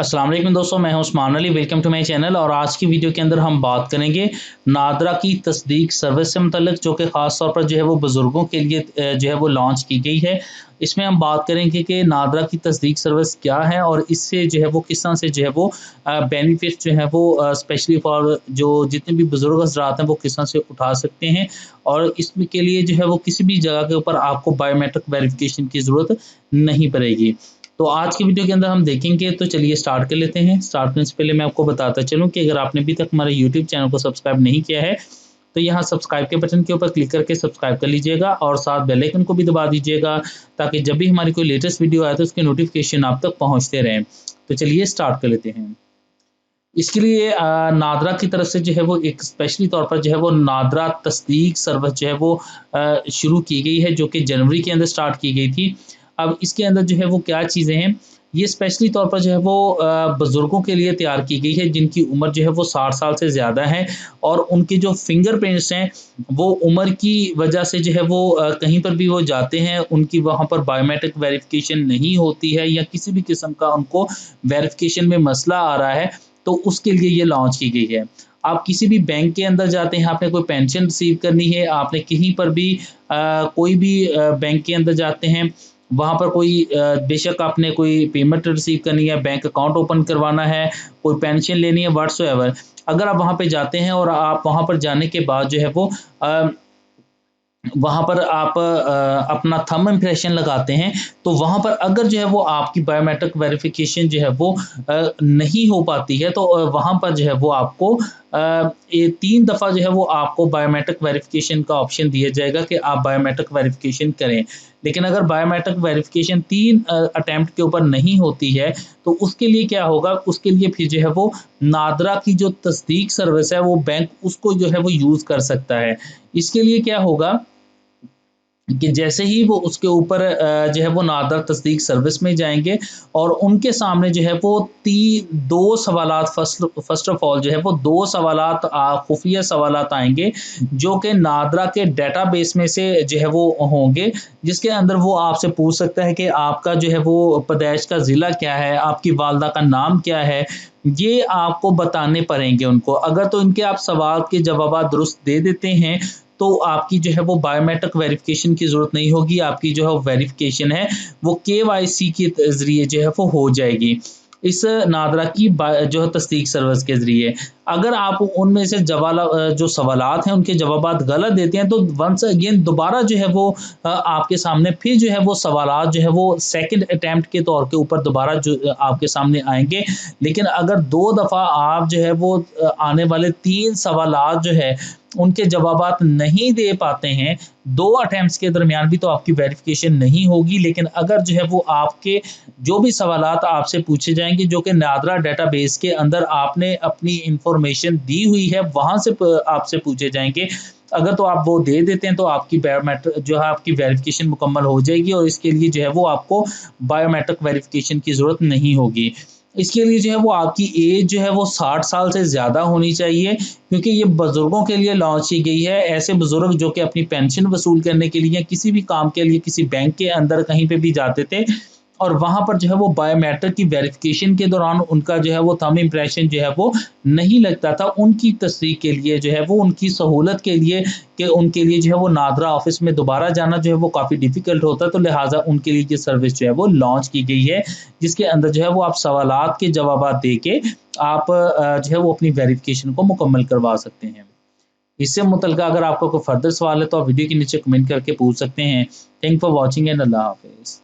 अस्सलाम वालेकुम दोस्तों, मैं हूं Usman Ali. Welcome to my channel. और आज की वीडियो के अंदर हम बात करेंगे नादरा की तस्दीक सर्विस से मुतल्लिक, जो कि ख़ास तौर पर जो है वो बुज़ुर्गों के लिए जो है वो लॉन्च की गई है। इसमें हम बात करेंगे कि नादरा की तस्दीक सर्विस क्या है और इससे जो है वो किस तरह से जो है वो बेनिफिट जो है वो स्पेशली फॉर जो जितने भी बुज़ुर्ग हज़रात हैं वो किस तरह से उठा सकते हैं। और इसमें के लिए जो है वो किसी भी जगह के ऊपर आपको बायोमेट्रिक वेरिफ़िकेशन की ज़रूरत नहीं पड़ेगी। तो आज की वीडियो के अंदर हम देखेंगे, तो चलिए स्टार्ट कर लेते हैं। स्टार्ट करने से पहले मैं आपको बताता चलूँ कि अगर आपने अभी तक हमारे यूट्यूब चैनल को सब्सक्राइब नहीं किया है, तो यहाँ सब्सक्राइब के बटन के ऊपर क्लिक करके सब्सक्राइब कर लीजिएगा और साथ बेल आइकन को भी दबा दीजिएगा, ताकि जब भी हमारी कोई लेटेस्ट वीडियो आए तो उसके नोटिफिकेशन आप तक पहुँचते रहें। तो चलिए स्टार्ट कर लेते हैं। इसके लिए नादरा की तरफ से जो है वो एक स्पेशली तौर पर जो है वो नादरा तस्दीक सर्विस जो है वो शुरू की गई है, जो कि जनवरी के अंदर स्टार्ट की गई थी। अब इसके अंदर जो है वो क्या चीज़ें हैं, ये स्पेशली तौर पर जो है वो बुज़ुर्गों के लिए तैयार की गई है जिनकी उम्र जो है वो 60 साल से ज़्यादा है और उनके जो फिंगरप्रिंट्स हैं वो उम्र की वजह से जो है वो कहीं पर भी वो जाते हैं, उनकी वहाँ पर बायोमेट्रिक वेरिफ़िकेशन नहीं होती है या किसी भी किस्म का उनको वेरिफ़िकेशन में मसला आ रहा है, तो उसके लिए ये लॉन्च की गई है। आप किसी भी बैंक के अंदर जाते हैं, आपने कोई पेंशन रिसीव करनी है, आपने कहीं पर भी कोई भी बैंक के अंदर जाते हैं, वहाँ पर कोई बेशक आपने कोई पेमेंट रिसीव करनी है, बैंक अकाउंट ओपन करवाना है, कोई पेंशन लेनी है, व्हाट्सएवर। अगर आप वहाँ पे जाते हैं और आप वहाँ पर जाने के बाद जो है वो अ वहाँ पर आप अपना थंब इम्प्रेशन लगाते हैं, तो वहाँ पर अगर जो है वो आपकी बायोमेट्रिक वेरिफ़िकेशन जो है वो नहीं हो पाती है, तो वहाँ पर जो है वो आपको ये 3 दफ़ा जो है वो आपको बायोमेट्रिक वेरिफ़िकेशन का ऑप्शन दिया जाएगा कि आप बायोमेट्रिक वेरिफ़िकेशन करें। लेकिन अगर बायोमेट्रिक वेरिफ़िकेशन 3 अटेम्प्ट के ऊपर नहीं होती है, तो उसके लिए क्या होगा, उसके लिए फिर जो है वो नादरा की जो तस्दीक सर्विस है, वो बैंक उसको जो है वो यूज़ कर सकता है। इसके लिए क्या होगा कि जैसे ही वो उसके ऊपर जो है वो नादरा तस्दीक सर्विस में जाएँगे और उनके सामने जो है वो ती 2 सवालात फ़र्स्ट ऑफ़ ऑल जो है वो 2 सवालात खुफ़िया सवालात आएँगे, जो कि नादरा के डेटाबेस में से जो है वो होंगे, जिसके अंदर वो आपसे पूछ सकता है कि आपका जो है वो पैदाइश का ज़िला क्या है, आपकी वालिदा का नाम क्या है, ये आपको बताने पड़ेंगे उनको। अगर तो इनके आप सवाल के जवाबात दुरुस्त दे देते हैं, तो आपकी जो है वो बायोमेट्रिक वेरिफ़िकेशन की ज़रूरत नहीं होगी, आपकी जो है वेरिफ़िकेशन है, वो केवाईसी के ज़रिए जो है वो हो जाएगी। इस नादरा की जो है तस्दीक सर्विस के ज़रिए। अगर आप उनमें से जो सवालात हैं उनके जवाबात गलत देते हैं, तो वंस अगेन दोबारा जो है वो आपके सामने फिर जो है वो सवालात जो है वो सेकंड अटेम्प्ट के तौर के ऊपर दोबारा जो आपके सामने आएँगे। लेकिन अगर 2 दफ़ा आप जो है वो आने वाले 3 सवालात जो है उनके जवाबात नहीं दे पाते हैं, 2 अटेम्प्ट्स के दरमियान भी, तो आपकी वेरिफ़िकेशन नहीं होगी। लेकिन अगर जो है वो आपके जो भी सवालात आपसे पूछे जाएँगे, जो कि नादरा डेटाबेस के अंदर आपने अपनी इन्फॉर्मेशन दी हुई है, वहाँ से आपसे पूछे जाएँगे। अगर तो आप वो दे देते हैं, तो आपकी जो है आपकी वेरिफ़िकेशन मुकम्मल हो जाएगी और इसके लिए जो है वो आपको बायोमेट्रिक वेरिफ़िकेशन की ज़रूरत नहीं होगी। इसके लिए जो है वो आपकी एज जो है वो 60 साल से ज़्यादा होनी चाहिए, क्योंकि ये बुज़ुर्गों के लिए लॉन्च की गई है। ऐसे बुज़ुर्ग जो कि अपनी पेंशन वसूल करने के लिए या किसी भी काम के लिए किसी बैंक के अंदर कहीं पे भी जाते थे और वहाँ पर जो है वो बायोमेट्रिक की वेरिफ़िकेशन के दौरान उनका जो है वो थंब इम्प्रेशन जो है वो नहीं लगता था। उनकी तस्दीक के लिए जो है वो उनकी सहूलत के लिए कि उनके लिए जो है वो नादरा ऑफ़िस में दोबारा जाना जो है वो काफ़ी डिफ़िकल्ट होता है, तो लिहाज़ा उनके लिए ये सर्विस जो है वो लॉन्च की गई है, जिसके अंदर जो है वो आप सवालात के जवाबात दे के आप जो है वो अपनी वेरिफ़िकेशन को मुकम्मल करवा सकते हैं। इससे मुतल्लिक़ अगर आपका कोई फ़र्दर सवाल है, तो आप वीडियो के नीचे कमेंट करके पूछ सकते हैं। थैंक फॉर वॉचिंग एंड अल्लाह हाफ़िज़।